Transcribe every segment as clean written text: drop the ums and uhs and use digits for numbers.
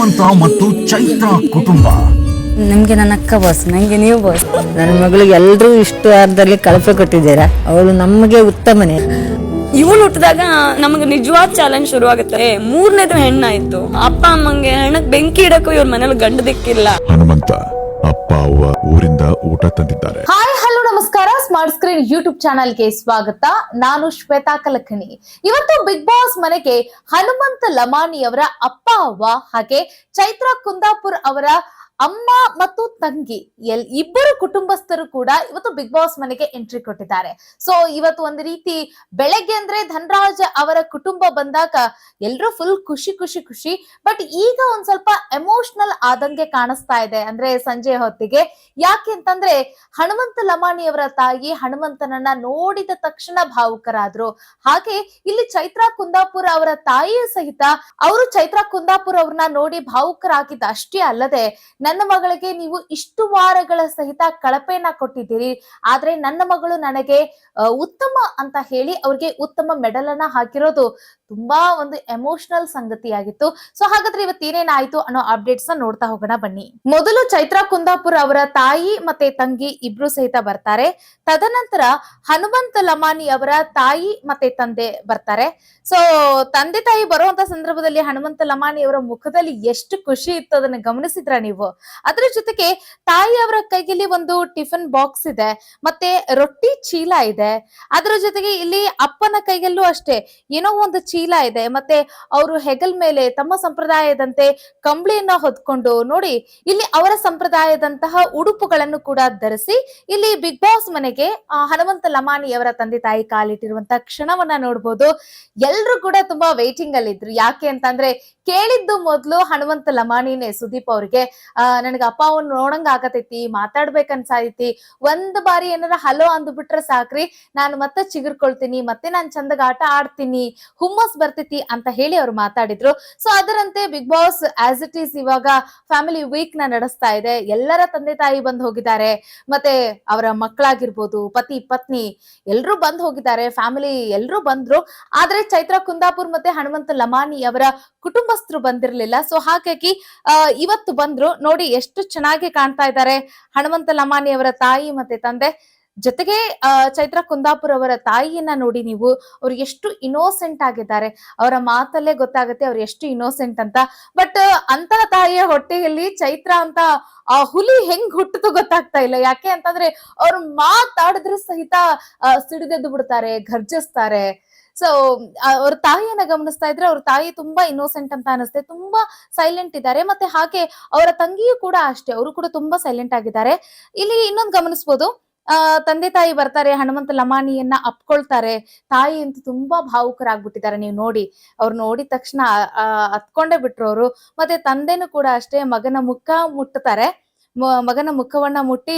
ಹನುಮಂತ ಮತ್ತು ಚೈತ್ರ ಕುಟುಂಬ. ನಿಮ್ಗೆ ನನ್ನ ಅಕ್ಕ ಬಾಸ್, ನಂಗೆ ನೀವು ಬಾಸ್. ನನ್ನ ಮಗಳಿಗೆ ಎಲ್ಲರೂ ಇಷ್ಟು ವಾರದಲ್ಲಿ ಕಳಪೆ ಕೊಟ್ಟಿದ್ದೀರಾ. ಅವಳು ನಮಗೆ ಉತ್ತಮನೇ. ಇವಳು ಹುಟ್ಟಿದಾಗ ನಮಗೆ ನಿಜವಾದ ಚಾಲೆಂಜ್ ಶುರು ಆಗುತ್ತೆ. ಮೂರನೇದು ಹೆಣ್ಣಾಯ್ತು. ಅಪ್ಪ ಅಮ್ಮಂಗೆ ಹೆಣ್ಣಕ್ ಬೆಂಕಿ ಇಡಕ್ಕೂ ಇವ್ರ ಮನೇಲಿ ಗಂಡ ದಿಕ್ಕಿಲ್ಲ. ಹನುಮಂತ ಅಪ್ಪ ಅವ್ವ ಊರಿಂದ ಊಟ ತಂದಿದ್ದಾರೆ. ಹಾಯ್ ಹಲೋ ನಮಸ್ಕಾರ. ಸ್ಮಾರ್ಟ್ ಸ್ಕ್ರೀನ್ ಯೂಟ್ಯೂಬ್ ಚಾನಲ್ಗೆ ಸ್ವಾಗತ. ನಾನು ಶ್ವೇತಾ ಕಲಕಣಿ. ಇವತ್ತು ಬಿಗ್ ಬಾಸ್ ಮನೆಗೆ ಹನುಮಂತ ಲಮಾಣಿ ಅವರ ಅಪ್ಪ ಅವ್ವ ಹಾಗೆ ಚೈತ್ರ ಕುಂದಾಪುರ್ ಅವರ ಅಮ್ಮ ಮತ್ತು ತಂಗಿ ಇಬ್ಬರು ಕುಟುಂಬಸ್ಥರು ಕೂಡ ಇವತ್ತು ಬಿಗ್ ಬಾಸ್ ಮನೆಗೆ ಎಂಟ್ರಿ ಕೊಟ್ಟಿದ್ದಾರೆ. ಸೊ ಇವತ್ತು ಒಂದು ರೀತಿ ಬೆಳಗ್ಗೆ ಅಂದ್ರೆ ಧನರಾಜ್ ಅವರ ಕುಟುಂಬ ಬಂದಾಗ ಎಲ್ರು ಫುಲ್ ಖುಷಿ. ಬಟ್ ಈಗ ಒಂದ್ ಸ್ವಲ್ಪ ಎಮೋಷನಲ್ ಆದಂಗೆ ಕಾಣಿಸ್ತಾ ಇದೆ. ಅಂದ್ರೆ ಸಂಜೆ ಹೊತ್ತಿಗೆ ಯಾಕೆ ಅಂತಂದ್ರೆ ಹನುಮಂತ ಲಮಾಣಿ ಅವರ ತಾಯಿ ಹನುಮಂತನನ್ನ ನೋಡಿದ ತಕ್ಷಣ ಭಾವುಕರಾದ್ರು. ಹಾಗೆ ಇಲ್ಲಿ ಚೈತ್ರಾ ಕುಂದಾಪುರ್ ಅವರ ತಾಯಿಯೂ ಸಹಿತ ಅವರು ಚೈತ್ರಾ ಕುಂದಾಪುರ್ ಅವ್ರನ್ನ ನೋಡಿ ಭಾವುಕರಾಗಿದ್ದ ಅಷ್ಟೇ ಅಲ್ಲದೆ, ನನ್ನ ಮಗಳಿಗೆ ನೀವು ಇಷ್ಟು ವಾರಗಳ ಸಹಿತ ಕಳಪೆಯನ್ನ ಕೊಟ್ಟಿದ್ದೀರಿ, ಆದ್ರೆ ನನ್ನ ಮಗಳು ನನಗೆ ಉತ್ತಮ ಅಂತ ಹೇಳಿ ಅವ್ರಿಗೆ ಉತ್ತಮ ಮೆಡಲ್ ಅನ್ನ ಹಾಕಿರೋದು ತುಂಬಾ ಒಂದು ಎಮೋಷನಲ್ ಸಂಗತಿಯಾಗಿತ್ತು. ಸೊ ಹಾಗಾದ್ರೆ ಇವತ್ತು ಏನೇನಾಯ್ತು ಅನ್ನೋ ಅಪ್ಡೇಟ್ಸ್ ನ ನೋಡ್ತಾ ಹೋಗೋಣ ಬನ್ನಿ. ಮೊದಲು ಚೈತ್ರಾ ಕುಂದಾಪುರ್ ಅವರ ತಾಯಿ ಮತ್ತೆ ತಂಗಿ ಇಬ್ರು ಸಹಿತ ಬರ್ತಾರೆ. ತದನಂತರ ಹನುಮಂತ ಲಮಾಣಿ ಅವರ ತಾಯಿ ಮತ್ತೆ ತಂದೆ ಬರ್ತಾರೆ. ಸೊ ತಂದೆ ತಾಯಿ ಬರುವಂತ ಸಂದರ್ಭದಲ್ಲಿ ಹನುಮಂತ ಲಮಾಣಿ ಅವರ ಮುಖದಲ್ಲಿ ಎಷ್ಟು ಖುಷಿ ಇತ್ತು ಅದನ್ನ ಗಮನಿಸಿದ್ರ ನೀವು. ಅದ್ರ ಜೊತೆಗೆ ತಾಯಿ ಅವರ ಕೈಯಲ್ಲಿ ಒಂದು ಟಿಫಿನ್ ಬಾಕ್ಸ್ ಇದೆ, ಮತ್ತೆ ರೊಟ್ಟಿ ಚೀಲ ಇದೆ. ಅದ್ರ ಜೊತೆಗೆ ಇಲ್ಲಿ ಅಪ್ಪನ ಕೈಯಲ್ಲೂ ಅಷ್ಟೇ ಏನೋ ಒಂದು ಚೀಲ ಇದೆ. ಮತ್ತೆ ಅವರು ಹೆಗಲ್ ಮೇಲೆ ತಮ್ಮ ಸಂಪ್ರದಾಯದಂತೆ ಕಂಬಳಿಯನ್ನ ಹೊದ್ಕೊಂಡು ನೋಡಿ ಇಲ್ಲಿ ಅವರ ಸಂಪ್ರದಾಯದಂತಹ ಉಡುಪುಗಳನ್ನು ಕೂಡ ಧರಿಸಿ ಇಲ್ಲಿ ಬಿಗ್ ಬಾಸ್ ಮನೆಗೆ ಹನುಮಂತ ಲಮಾಣಿ ಅವರ ತಂದೆ ತಾಯಿ ಕಾಲಿಟ್ಟಿರುವಂತಹ ಕ್ಷಣವನ್ನ ನೋಡ್ಬೋದು. ಎಲ್ರು ಕೂಡ ತುಂಬಾ ವೇಟಿಂಗ್ ಅಲ್ಲಿ ಇದ್ರು. ಯಾಕೆ ಅಂತಂದ್ರೆ ಕೇಳಿದ್ದು ಮೊದ್ಲು ಹನುಮಂತ ಲಮಾಣಿನೇ ಸುದೀಪ್ ಅವ್ರಿಗೆ. ನನಗೆ ಅಪ್ಪ ಅವ್ನ ನೋಡಂಗ ಆಗತೈತಿ, ಮಾತಾಡ್ಬೇಕನ್ಸಾಯ್ತಿ, ಒಂದ್ ಬಾರಿ ಏನಾರ ಹಲೋ ಅಂದ್ಬಿಟ್ರೆ ಸಾಕ್ರಿ, ನಾನು ಮತ್ತೆ ಚಿಗುರ್ಕೊಳ್ತೀನಿ, ಮತ್ತೆ ನಾನ್ ಚಂದಗ ಆಟ ಆಡ್ತೀನಿ, ಹುಮ್ಮಸ್ ಬರ್ತೈತಿ ಅಂತ ಹೇಳಿ ಅವ್ರು ಮಾತಾಡಿದ್ರು. ಸೊ ಅದರಂತೆ Bigg Boss as it is ಇವಾಗ ಫ್ಯಾಮಿಲಿ ವೀಕ್ ನ ನಡೆಸ್ತಾ ಇದೆ. ಎಲ್ಲರ ತಂದೆ ತಾಯಿ ಬಂದ್ ಹೋಗಿದ್ದಾರೆ, ಮತ್ತೆ ಅವರ ಮಕ್ಕಳಾಗಿರ್ಬೋದು, ಪತಿ ಪತ್ನಿ ಎಲ್ರು ಬಂದ್ ಹೋಗಿದ್ದಾರೆ, ಫ್ಯಾಮಿಲಿ ಎಲ್ರು ಬಂದ್ರು. ಆದ್ರೆ ಚೈತ್ರಾ ಕುಂದಾಪುರ್ ಮತ್ತೆ ಹನುಮಂತ ಲಮಾಣಿ ಅವರ ಕುಟುಂಬಸ್ಥರು ಬಂದಿರ್ಲಿಲ್ಲ. ಸೊ ಹಾಗಾಗಿ ಇವತ್ತು ಬಂದ್ರು. ನೋಡಿ ಎಷ್ಟು ಚೆನ್ನಾಗಿ ಕಾಣ್ತಾ ಇದ್ದಾರೆ ಹನುಮಂತ ಲಮಾಣಿ ಅವರ ತಾಯಿ ಮತ್ತೆ ತಂದೆ. ಜೊತೆಗೆ ಚೈತ್ರಾ ಕುಂದಾಪುರ್ ಅವರ ತಾಯಿಯನ್ನ ನೋಡಿ ನೀವು, ಅವ್ರು ಎಷ್ಟು ಇನ್ನೋಸೆಂಟ್ ಆಗಿದ್ದಾರೆ. ಅವರ ಮಾತಲ್ಲೇ ಗೊತ್ತಾಗುತ್ತೆ ಅವ್ರು ಎಷ್ಟು ಇನ್ನೋಸೆಂಟ್ ಅಂತ. ಬಟ್ ಅಂತ ತಾಯಿಯ ಹೊಟ್ಟೆಯಲ್ಲಿ ಚೈತ್ರ ಅಂತ ಆ ಹುಲಿ ಹೆಂಗ್ ಹುಟ್ಟಿತು ಗೊತ್ತಾಗ್ತಾ ಇಲ್ಲ. ಯಾಕೆ ಅಂತಂದ್ರೆ ಅವ್ರು ಮಾತಾಡಿದ್ರು ಸಹಿತ ಸಿಡಿದೆದ್ದು ಬಿಡ್ತಾರೆ, ಘರ್ಜಿಸ್ತಾರೆ. ಸೊ ಅವ್ರ ತಾಯಿಯನ್ನ ಗಮನಿಸ್ತಾ ಇದ್ರೆ ಅವ್ರ ತಾಯಿ ತುಂಬಾ ಇನ್ನೋಸೆಂಟ್ ಅಂತ ಅನಿಸುತ್ತೆ, ತುಂಬಾ ಸೈಲೆಂಟ್ ಇದ್ದಾರೆ. ಮತ್ತೆ ಹಾಗೆ ಅವರ ತಂಗಿಯೂ ಕೂಡ ಅಷ್ಟೇ, ಅವರು ಕೂಡ ತುಂಬಾ ಸೈಲೆಂಟ್ ಆಗಿದ್ದಾರೆ. ಇಲ್ಲಿ ಇನ್ನೊಂದು ಗಮನಿಸಬಹುದು, ತಂದೆ ತಾಯಿ ಬರ್ತಾರೆ, ಹನುಮಂತ ಲಮಾಣಿಯನ್ನ ಅಪ್ಕೊಳ್ತಾರೆ. ತಾಯಿ ಅಂತೂ ತುಂಬಾ ಭಾವುಕರಾಗ್ಬಿಟ್ಟಿದ್ದಾರೆ. ನೀವು ನೋಡಿ, ಅವ್ರು ನೋಡಿದ ತಕ್ಷಣ ಹತ್ಕೊಂಡೇ ಬಿಟ್ರು ಅವರು. ಮತ್ತೆ ತಂದೆನೂ ಕೂಡ ಅಷ್ಟೇ, ಮಗನ ಮುಖ ಮುಟ್ಟುತ್ತಾರೆ. ಮಗನ ಮುಖವನ್ನ ಮುಟ್ಟಿ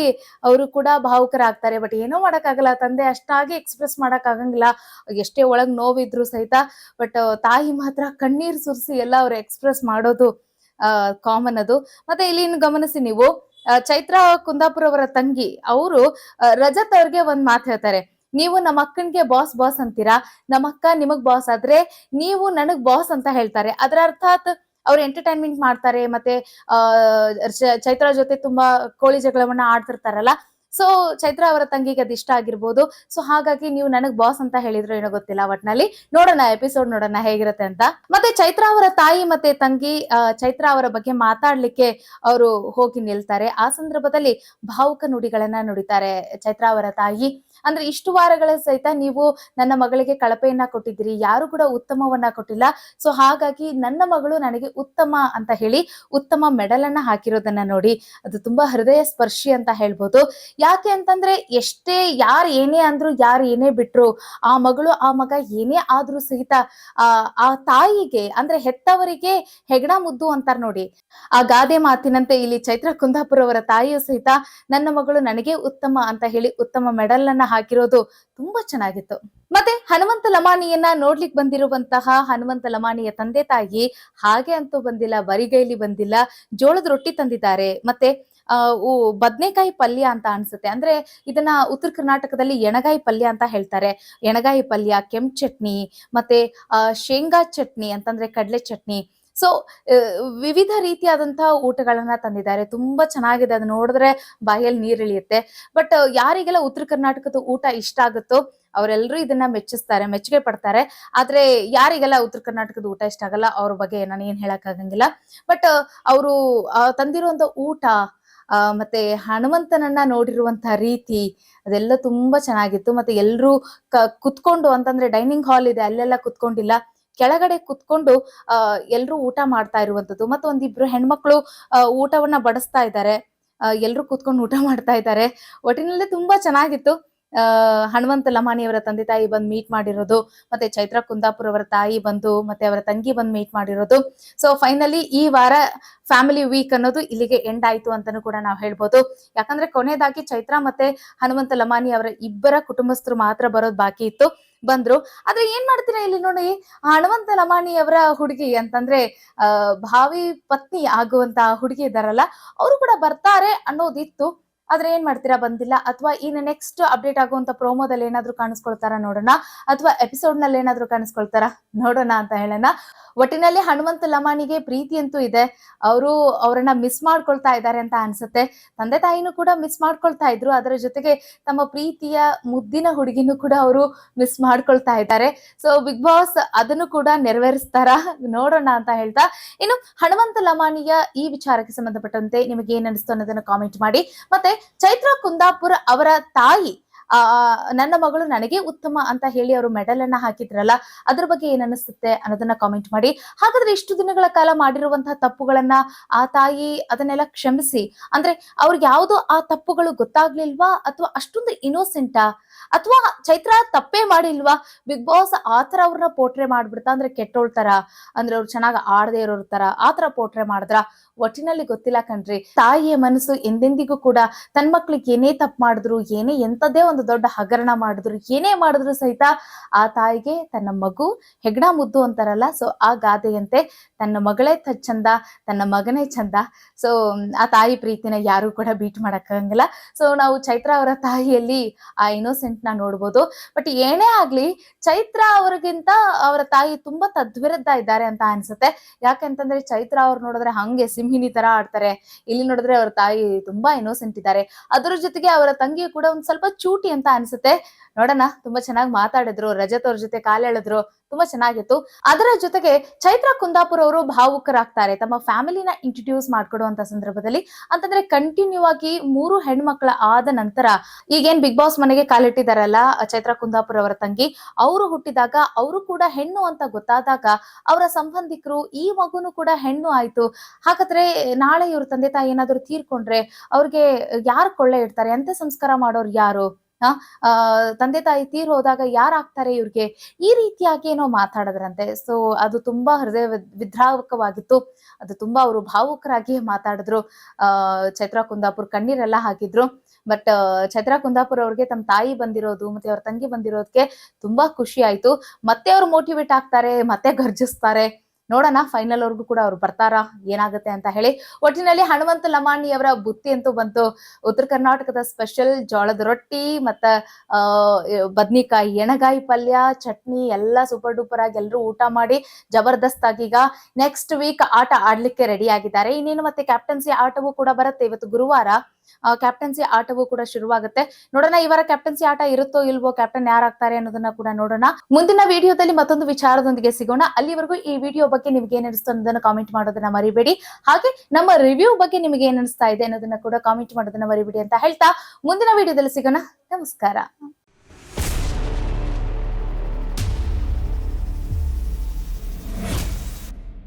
ಅವರು ಕೂಡ ಭಾವುಕರಾಗ್ತಾರೆ. ಬಟ್ ಏನೋ ಮಾಡಕ್ಕಾಗಲ್ಲ, ತಂದೆ ಅಷ್ಟಾಗಿ ಎಕ್ಸ್ಪ್ರೆಸ್ ಮಾಡಕ್ ಆಗಂಗಿಲ್ಲ, ಎಷ್ಟೇ ಒಳಗ್ ನೋವಿದ್ರು ಸಹಿತ. ಬಟ್ ತಾಯಿ ಮಾತ್ರ ಕಣ್ಣೀರ್ ಸುರಿಸಿ ಎಲ್ಲ ಅವ್ರು ಎಕ್ಸ್ಪ್ರೆಸ್ ಮಾಡೋದು ಕಾಮನ್ ಅದು. ಮತ್ತೆ ಇಲ್ಲಿ ಗಮನಿಸಿ ನೀವು, ಚೈತ್ರಾ ಕುಂದಾಪುರ್ ಅವರ ತಂಗಿ ಅವರು ರಜತ್ ಅವ್ರಿಗೆ ಒಂದ್ ಮಾತು ಹೇಳ್ತಾರೆ, ನೀವು ನಮ್ಮ ಅಕ್ಕನ್ಗೆ ಬಾಸ್ ಬಾಸ್ ಅಂತೀರಾ, ನಮ್ಮ ಅಕ್ಕ ನಿಮಗ್ ಬಾಸ್ ಆದ್ರೆ ನೀವು ನನಗ್ ಬಾಸ್ ಅಂತ ಹೇಳ್ತಾರೆ. ಅದರ ಅರ್ಥಾತ್ ಅವ್ರು ಎಂಟರ್ಟೈನ್ಮೆಂಟ್ ಮಾಡ್ತಾರೆ, ಮತ್ತೆ ಚೈತ್ರಾ ಜೊತೆ ತುಂಬಾ ಕೋಳಿ ಜಗಳವನ್ನ ಆಡ್ತಿರ್ತಾರಲ್ಲ. ಸೊ ಚೈತ್ರಾ ಅವರ ತಂಗಿಗೆ ಅದ್ ಇಷ್ಟ ಆಗಿರ್ಬೋದು. ಸೊ ಹಾಗಾಗಿ ನೀವು ನನಗ್ ಬಾಸ್ ಅಂತ ಹೇಳಿದ್ರು ಏನೋ ಗೊತ್ತಿಲ್ಲ, ಒಟ್ನಲ್ಲಿ ನೋಡೋಣ, ಎಪಿಸೋಡ್ ನೋಡೋಣ ಹೇಗಿರುತ್ತೆ ಅಂತ. ಮತ್ತೆ ಚೈತ್ರಾ ಅವರ ತಾಯಿ ಮತ್ತೆ ತಂಗಿ ಚೈತ್ರಾ ಅವರ ಬಗ್ಗೆ ಮಾತಾಡ್ಲಿಕ್ಕೆ ಅವರು ಹೋಗಿ ನಿಲ್ತಾರೆ. ಆ ಸಂದರ್ಭದಲ್ಲಿ ಭಾವುಕ ನುಡಿಗಳನ್ನ ನುಡಿತಾರೆ ಚೈತ್ರಾ ಅವರ ತಾಯಿ. ಅಂದ್ರೆ ಇಷ್ಟು ವಾರಗಳ ಸಹಿತ ನೀವು ನನ್ನ ಮಗಳಿಗೆ ಕಳಪೆಯನ್ನ ಕೊಟ್ಟಿದ್ದೀರಿ, ಯಾರು ಕೂಡ ಉತ್ತಮವನ್ನ ಕೊಟ್ಟಿಲ್ಲ. ಸೊ ಹಾಗಾಗಿ ನನ್ನ ಮಗಳು ನನಗೆ ಉತ್ತಮ ಅಂತ ಹೇಳಿ ಉತ್ತಮ ಮೆಡಲ್ ಅನ್ನ ಹಾಕಿರೋದನ್ನ ನೋಡಿ ಅದು ತುಂಬಾ ಹೃದಯ ಸ್ಪರ್ಶಿ ಅಂತ ಹೇಳ್ಬೋದು. ಯಾಕೆ ಅಂತಂದ್ರೆ ಎಷ್ಟೇ ಯಾರು ಏನೇ ಅಂದ್ರು, ಯಾರು ಏನೇ ಬಿಟ್ರು, ಆ ಮಗಳು ಆ ಮಗ ಏನೇ ಆದ್ರೂ ಸಹಿತ ಆ ತಾಯಿಗೆ ಅಂದ್ರೆ ಹೆತ್ತವರಿಗೆ ಹೆಗಣ ಮುದ್ದು ಅಂತಾರ ನೋಡಿ, ಆ ಗಾದೆ ಮಾತಿನಂತೆ ಇಲ್ಲಿ ಚೈತ್ರಾ ಕುಂದಾಪುರ್ ಅವರ ತಾಯಿಯು ಸಹಿತ ನನ್ನ ಮಗಳು ನನಗೆ ಉತ್ತಮ ಅಂತ ಹೇಳಿ ಉತ್ತಮ ಮೆಡಲ್ ಅನ್ನ ಹಾಕಿರೋದು ತುಂಬಾ ಚೆನ್ನಾಗಿತ್ತು. ಮತ್ತೆ ಹನುಮಂತ ಲಮಾಣಿಯನ್ನ ನೋಡ್ಲಿಕ್ಕೆ ಬಂದಿರುವಂತಹ ಹನುಮಂತ ಲಮಾಣಿಯ ತಂದೆ ತಾಯಿ ಹಾಗೆ ಅಂತೂ ಬಂದಿಲ್ಲ, ಬರಿಗೈಲಿ ಬಂದಿಲ್ಲ, ಜೋಳದ ರೊಟ್ಟಿ ತಂದಿದ್ದಾರೆ. ಮತ್ತೆ ಬದ್ನೆಕಾಯಿ ಪಲ್ಯ ಅಂತ ಅನ್ಸುತ್ತೆ. ಅಂದ್ರೆ ಇದನ್ನ ಉತ್ತರ ಕರ್ನಾಟಕದಲ್ಲಿ ಎಣಗಾಯಿ ಪಲ್ಯ ಅಂತ ಹೇಳ್ತಾರೆ. ಎಣಗಾಯಿ ಪಲ್ಯ, ಕೆಂಪು ಚಟ್ನಿ, ಮತ್ತೆ ಶೇಂಗಾ ಚಟ್ನಿ ಅಂತಂದ್ರೆ ಕಡಲೆ ಚಟ್ನಿ, ಸೊ ವಿವಿಧ ರೀತಿಯಾದಂತಹ ಊಟಗಳನ್ನ ತಂದಿದ್ದಾರೆ. ತುಂಬಾ ಚೆನ್ನಾಗಿದೆ, ಅದು ನೋಡಿದ್ರೆ ಬಾಯಲ್ಲಿ ನೀರಿಳಿಯುತ್ತೆ. ಬಟ್ ಯಾರಿಗೆಲ್ಲ ಉತ್ತರ ಕರ್ನಾಟಕದ ಊಟ ಇಷ್ಟ ಆಗುತ್ತೋ ಅವರೆಲ್ಲರೂ ಇದನ್ನ ಮೆಚ್ಚಿಸ್ತಾರೆ, ಮೆಚ್ಚುಗೆ ಪಡ್ತಾರೆ. ಆದ್ರೆ ಯಾರಿಗೆಲ್ಲ ಉತ್ತರ ಕರ್ನಾಟಕದ ಊಟ ಇಷ್ಟ ಆಗಲ್ಲ ಅವ್ರ ಬಗ್ಗೆ ನಾನು ಏನ್ ಹೇಳಕ್ ಆಗಂಗಿಲ್ಲ. ಬಟ್ ಅವರು ತಂದಿರುವಂತ ಊಟ ಮತ್ತೆ ಹನುಮಂತನನ್ನ ನೋಡಿರುವಂತಹ ರೀತಿ ಅದೆಲ್ಲ ತುಂಬಾ ಚೆನ್ನಾಗಿತ್ತು. ಮತ್ತೆ ಎಲ್ರೂ ಕುತ್ಕೊಂಡು ಅಂತಂದ್ರೆ ಡೈನಿಂಗ್ ಹಾಲ್ ಇದೆ, ಅಲ್ಲೆಲ್ಲ ಕುತ್ಕೊಂಡಿಲ್ಲ, ಕೆಳಗಡೆ ಕುತ್ಕೊಂಡು ಎಲ್ರೂ ಊಟ ಮಾಡ್ತಾ ಇರುವಂತದ್ದು. ಮತ್ತೆ ಒಂದಿಬ್ರು ಹೆಣ್ಮಕ್ಳು ಊಟವನ್ನ ಬಡಿಸ್ತಾ ಇದ್ದಾರೆ, ಎಲ್ರೂ ಕುತ್ಕೊಂಡು ಊಟ ಮಾಡ್ತಾ ಇದ್ದಾರೆ. ಒಟ್ಟಿನಲ್ಲಿ ತುಂಬಾ ಚೆನ್ನಾಗಿತ್ತು. ಹನುಮಂತ ಲಮಾಣಿಯವರ ತಂದೆ ತಾಯಿ ಬಂದು ಮೀಟ್ ಮಾಡಿರೋದು, ಮತ್ತೆ ಚೈತ್ರಾ ಕುಂದಾಪುರ್ ಅವರ ತಾಯಿ ಬಂದು ಮತ್ತೆ ಅವರ ತಂಗಿ ಬಂದು ಮೀಟ್ ಮಾಡಿರೋದು. ಸೊ ಫೈನಲಿ ಈ ವಾರ ಫ್ಯಾಮಿಲಿ ವೀಕ್ ಅನ್ನೋದು ಇಲ್ಲಿಗೆ ಎಂಡ್ ಆಯ್ತು ಅಂತಾನೂ ಕೂಡ ನಾವು ಹೇಳ್ಬೋದು. ಯಾಕಂದ್ರೆ ಕೊನೆಯದಾಗಿ ಚೈತ್ರಾ ಮತ್ತೆ ಹನುಮಂತ ಲಮಾಣಿ ಅವರ ಇಬ್ಬರ ಕುಟುಂಬಸ್ಥರು ಮಾತ್ರ ಬರೋದು ಬಾಕಿ ಇತ್ತು, ಬಂದ್ರು. ಆದ್ರೆ ಏನ್ ಮಾಡ್ತೀರಾ ಇಲ್ಲಿ ನೋಡಿ, ಹನುಮಂತ ಲಮಾಣಿ ಅವರ ಹುಡುಗಿ ಅಂತಂದ್ರೆ ಭಾವಿ ಪತ್ನಿ ಆಗುವಂತ ಹುಡುಗಿ ಇದಾರಲ್ಲ, ಅವರು ಕೂಡ ಬರ್ತಾರೆ ಅನ್ನೋದಿತ್ತು. ಆದ್ರೆ ಏನ್ ಮಾಡ್ತೀರಾ, ಬಂದಿಲ್ಲ. ಅಥವಾ ಇನ್ನು ನೆಕ್ಸ್ಟ್ ಅಪ್ಡೇಟ್ ಆಗುವಂತ ಪ್ರೋಮೋದಲ್ಲಿ ಏನಾದ್ರು ಕಾಣಿಸ್ಕೊಳ್ತಾರ ನೋಡೋಣ, ಅಥವಾ ಎಪಿಸೋಡ್ ನಲ್ಲಿ ಏನಾದ್ರು ಕಾಣಿಸ್ಕೊಳ್ತಾರ ನೋಡೋಣ ಅಂತ ಹೇಳೋಣ. ಒಟ್ಟಿನಲ್ಲಿ ಹನುಮಂತ ಲಮಾಣಿಗೆ ಪ್ರೀತಿ ಅಂತೂ ಇದೆ, ಅವರು ಅವರನ್ನ ಮಿಸ್ ಮಾಡ್ಕೊಳ್ತಾ ಇದ್ದಾರೆ ಅಂತ ಅನ್ಸುತ್ತೆ. ತಂದೆ ತಾಯಿನೂ ಕೂಡ ಮಿಸ್ ಮಾಡ್ಕೊಳ್ತಾ ಇದ್ರು, ಅದರ ಜೊತೆಗೆ ತಮ್ಮ ಪ್ರೀತಿಯ ಮುದ್ದಿನ ಹುಡುಗಿನೂ ಕೂಡ ಅವರು ಮಿಸ್ ಮಾಡ್ಕೊಳ್ತಾ ಇದ್ದಾರೆ. ಸೊ ಬಿಗ್ ಬಾಸ್ ಅದನ್ನು ಕೂಡ ನೆರವೇರಿಸ್ತಾರ ನೋಡೋಣ ಅಂತ ಹೇಳ್ತಾ, ಇನ್ನು ಹನುಮಂತ ಲಮಾಣಿಯ ಈ ವಿಚಾರಕ್ಕೆ ಸಂಬಂಧಪಟ್ಟಂತೆ ನಿಮಗೆ ಏನ್ ಅನಿಸ್ತು ಅನ್ನೋದನ್ನ ಕಾಮೆಂಟ್ ಮಾಡಿ. ಮತ್ತೆ ಚೈತ್ರಾ ಕುಂದಾಪುರ್ ಅವರ ತಾಯಿ ನನ್ನ ಮಗಳು ನನಗೆ ಉತ್ತಮ ಅಂತ ಹೇಳಿ ಅವರು ಮೆಡಲ್ ಅನ್ನ ಹಾಕಿದ್ರಲ್ಲ, ಅದ್ರ ಬಗ್ಗೆ ಏನ್ ಅನಿಸುತ್ತೆ ಅನ್ನೋದನ್ನ ಕಾಮೆಂಟ್ ಮಾಡಿ. ಹಾಗಾದ್ರೆ ಇಷ್ಟು ದಿನಗಳ ಕಾಲ ಮಾಡಿರುವಂತಹ ತಪ್ಪುಗಳನ್ನ ಆ ತಾಯಿ ಅದನ್ನೆಲ್ಲ ಕ್ಷಮಿಸಿ, ಅಂದ್ರೆ ಅವ್ರಿಗೆ ಯಾವ್ದು ಆ ತಪ್ಪುಗಳು ಗೊತ್ತಾಗ್ಲಿಲ್ವಾ, ಅಥವಾ ಅಷ್ಟೊಂದು ಇನ್ನೋಸೆಂಟಾ, ಅಥವಾ ಚೈತ್ರಾ ತಪ್ಪೇ ಮಾಡಿಲ್ವಾ? ಬಿಗ್ ಬಾಸ್ ಆತರ ಅವ್ರನ್ನ ಪೋಟ್ರೆ ಮಾಡ್ಬಿಡ್ತಾ, ಅಂದ್ರೆ ಕೆಟ್ಟೋಳ್ತಾರ, ಅಂದ್ರೆ ಅವ್ರು ಚೆನ್ನಾಗಿ ಆಡದೇ ಇರೋರ್ ತರ ಆತರ ಪೋಟ್ರೆ ಮಾಡಿದ್ರ? ಒಟ್ಟಿನಲ್ಲಿ ಗೊತ್ತಿಲ್ಲ ಕಣ್ರಿ. ತಾಯಿಯ ಮನಸ್ಸು ಎಂದೆಂದಿಗೂ ಕೂಡ ತನ್ನ ಮಕ್ಳಿಗೆ ಏನೇ ತಪ್ಪು ಮಾಡಿದ್ರು, ಏನೇ ಎಂತದೇ ಒಂದು ದೊಡ್ಡ ಹಗರಣ ಮಾಡಿದ್ರು, ಏನೇ ಮಾಡಿದ್ರು ಸಹಿತ ಆ ತಾಯಿಗೆ ತನ್ನ ಮಗು ಹೆಗ್ಣ ಮುದ್ದು ಅಂತಾರಲ್ಲ, ಸೊ ಆ ಗಾದೆಯಂತೆ ತನ್ನ ಮಗಳೇ ಚಂದ, ತನ್ನ ಮಗನೇ ಚಂದ. ಸೊ ಆ ತಾಯಿ ಪ್ರೀತಿನ ಯಾರು ಕೂಡ ಬೀಟ್ ಮಾಡಕ್ಕಾಗಂಗಿಲ್ಲ. ಸೊ ನಾವು ಚೈತ್ರಾ ಅವರ ತಾಯಿಯಲ್ಲಿ ಆ ಇನ್ನೋಸೆಂಟ್ ನ ನೋಡ್ಬೋದು. ಬಟ್ ಏನೇ ಆಗ್ಲಿ, ಚೈತ್ರಾ ಅವ್ರಿಗಿಂತ ಅವರ ತಾಯಿ ತುಂಬಾ ತದ್ವಿರುದ್ಧ ಇದ್ದಾರೆ ಅಂತ ಅನ್ಸುತ್ತೆ. ಯಾಕಂತಂದ್ರೆ ಚೈತ್ರಾ ಅವ್ರು ನೋಡಿದ್ರೆ ಹಂಗೆ ಸಿಂಹಿನಿ ತರ ಆಡ್ತಾರೆ, ಇಲ್ಲಿ ನೋಡಿದ್ರೆ ಅವ್ರ ತಾಯಿ ತುಂಬಾ ಇನ್ನೋಸೆಂಟ್ ಇದ್ದಾರೆ. ಅದರ ಜೊತೆಗೆ ಅವರ ತಂಗಿ ಕೂಡ ಒಂದ್ ಸ್ವಲ್ಪ ಚೂಟಿ ಅಂತ ಅನ್ಸುತ್ತೆ. ನೋಡೋಣ, ತುಂಬಾ ಚೆನ್ನಾಗಿ ಮಾತಾಡಿದ್ರು, ರಜತ್ ಅವ್ರ ಜೊತೆ ಕಾಲೆಳೆದ್ರು, ತುಂಬಾ ಚೆನ್ನಾಗಿತ್ತು. ಅದರ ಜೊತೆಗೆ ಚೈತ್ರಾ ಕುಂದಾಪುರ್ ಅವರು ಭಾವುಕರಾಗ್ತಾರೆ ತಮ್ಮ ಫ್ಯಾಮಿಲಿನ ಇಂಟ್ರೊಡ್ಯೂಸ್ ಮಾಡ್ಕೊಡುವಂತ ಸಂದರ್ಭದಲ್ಲಿ. ಅಂತಂದ್ರೆ ಕಂಟಿನ್ಯೂ ಆಗಿ 3 ಹೆಣ್ಮಕ್ಳ ಆದ ನಂತರ ಈಗೇನ್ ಬಿಗ್ ಬಾಸ್ ಮನೆಗೆ ಕಾಲಿಟ್ಟಿದಾರಲ್ಲ ಚೈತ್ರಾ ಕುಂದಾಪುರ್ ಅವರ ತಂಗಿ, ಅವರು ಹುಟ್ಟಿದಾಗ ಅವರು ಕೂಡ ಹೆಣ್ಣು ಅಂತ ಗೊತ್ತಾದಾಗ ಅವರ ಸಂಬಂಧಿಕರು ಈ ಮಗುನು ಕೂಡ ಹೆಣ್ಣು ಆಯ್ತು, ಹಾಗಾದ್ರೆ ನಾಳೆ ಇವ್ರ ತಂದೆ ತಾಯಿ ಏನಾದ್ರು ತೀರ್ಕೊಂಡ್ರೆ ಅವ್ರಿಗೆ ಯಾರು ಕೊಳ್ಳೆ ಇಡ್ತಾರೆ, ಅಂತ್ಯ ಸಂಸ್ಕಾರ ಮಾಡೋರು ಯಾರು, ತಂದೆ ತಾಯಿ ತೀರ್ ಹೋದಾಗ ಯಾರಾಗ್ತಾರೆ ಇವ್ರಿಗೆ, ಈ ರೀತಿಯಾಗಿ ಏನೋ ಮಾತಾಡಿದ್ರಂತೆ. ಸೊ ಅದು ತುಂಬಾ ಹೃದಯ ವಿದ್ರಾವಕವಾಗಿತ್ತು, ಅದು ತುಂಬಾ ಅವರು ಭಾವುಕರಾಗಿ ಮಾತಾಡಿದ್ರು. ಚೈತ್ರಾ ಕುಂದಾಪುರ್ ಕಣ್ಣೀರೆಲ್ಲ ಹಾಕಿದ್ರು. ಬಟ್ ಚೈತ್ರಾ ಕುಂದಾಪುರ್ ಅವ್ರಿಗೆ ತಮ್ಮ ತಾಯಿ ಬಂದಿರೋದು ಮತ್ತೆ ಅವ್ರ ತಂಗಿ ಬಂದಿರೋದಕ್ಕೆ ತುಂಬಾ ಖುಷಿ ಆಯ್ತು. ಮತ್ತೆ ಅವ್ರು ಮೋಟಿವೇಟ್ ಆಗ್ತಾರೆ, ಮತ್ತೆ ಗರ್ಜಿಸ್ತಾರೆ. ನೋಡೋಣ ಫೈನಲ್ ವರ್ಗೂ ಕೂಡ ಅವ್ರು ಬರ್ತಾರಾ, ಏನಾಗುತ್ತೆ ಅಂತ ಹೇಳಿ. ಒಟ್ಟಿನಲ್ಲಿ ಹನುಮಂತ ಲಮಾಣಿ ಅವರ ಬುತ್ತಿ ಅಂತೂ ಬಂತು. ಉತ್ತರ ಕರ್ನಾಟಕದ ಸ್ಪೆಷಲ್ ಜೋಳದ ರೊಟ್ಟಿ ಮತ್ತ ಬದ್ನಿಕಾಯಿ ಎಣಗಾಯಿ ಪಲ್ಯ ಚಟ್ನಿ ಎಲ್ಲ ಸೂಪರ್ ಡೂಪರ್ ಆಗಿ ಎಲ್ಲರೂ ಊಟ ಮಾಡಿ ಜಬರ್ದಸ್ತ್ ಆಗಿ ಈಗ ನೆಕ್ಸ್ಟ್ ವೀಕ್ ಆಟ ಆಡ್ಲಿಕ್ಕೆ ರೆಡಿ ಆಗಿದ್ದಾರೆ. ಇನ್ನೇನು ಮತ್ತೆ ಕ್ಯಾಪ್ಟನ್ಸಿ ಆಟವೂ ಕೂಡ ಬರುತ್ತೆ. ಇವತ್ತು ಗುರುವಾರ ಕ್ಯಾಪ್ಟನ್ಸಿ ಆಟವೂ ಕೂಡ ಶುರುವಾಗುತ್ತೆ. ನೋಡೋಣ ಈ ವಾರ ಕ್ಯಾಪ್ಟನ್ಸಿ ಆಟ ಇರುತ್ತೋ ಇಲ್ವೋ, ಕ್ಯಾಪ್ಟನ್ ಯಾರಾಗ್ತಾರೆ ಅನ್ನೋದನ್ನ ಕೂಡ ನೋಡೋಣ. ಮುಂದಿನ ವಿಡಿಯೋದಲ್ಲಿ ಮತ್ತೊಂದು ವಿಚಾರದೊಂದಿಗೆ ಸಿಗೋಣ. ಅಲ್ಲಿವರೆಗೂ ಈ ವಿಡಿಯೋ ಬಗ್ಗೆ ನಿಮ್ಗೆ ಏನ್ ಅನಿಸ್ತು ಅನ್ನೋದನ್ನ ಕಾಮೆಂಟ್ ಮಾಡೋದನ್ನ ಮರಿಬೇಡಿ. ಹಾಗೆ ನಮ್ಮ ರಿವ್ಯೂ ಬಗ್ಗೆ ನಿಮ್ಗೆ ಏನ್ ಅನಿಸ್ತಾ ಇದೆ ಅನ್ನೋದನ್ನ ಕೂಡ ಕಾಮೆಂಟ್ ಮಾಡೋದನ್ನ ಮರಿಬೇಡಿ ಅಂತ ಹೇಳ್ತಾ ಮುಂದಿನ ವಿಡಿಯೋದಲ್ಲಿ ಸಿಗೋಣ. ನಮಸ್ಕಾರ.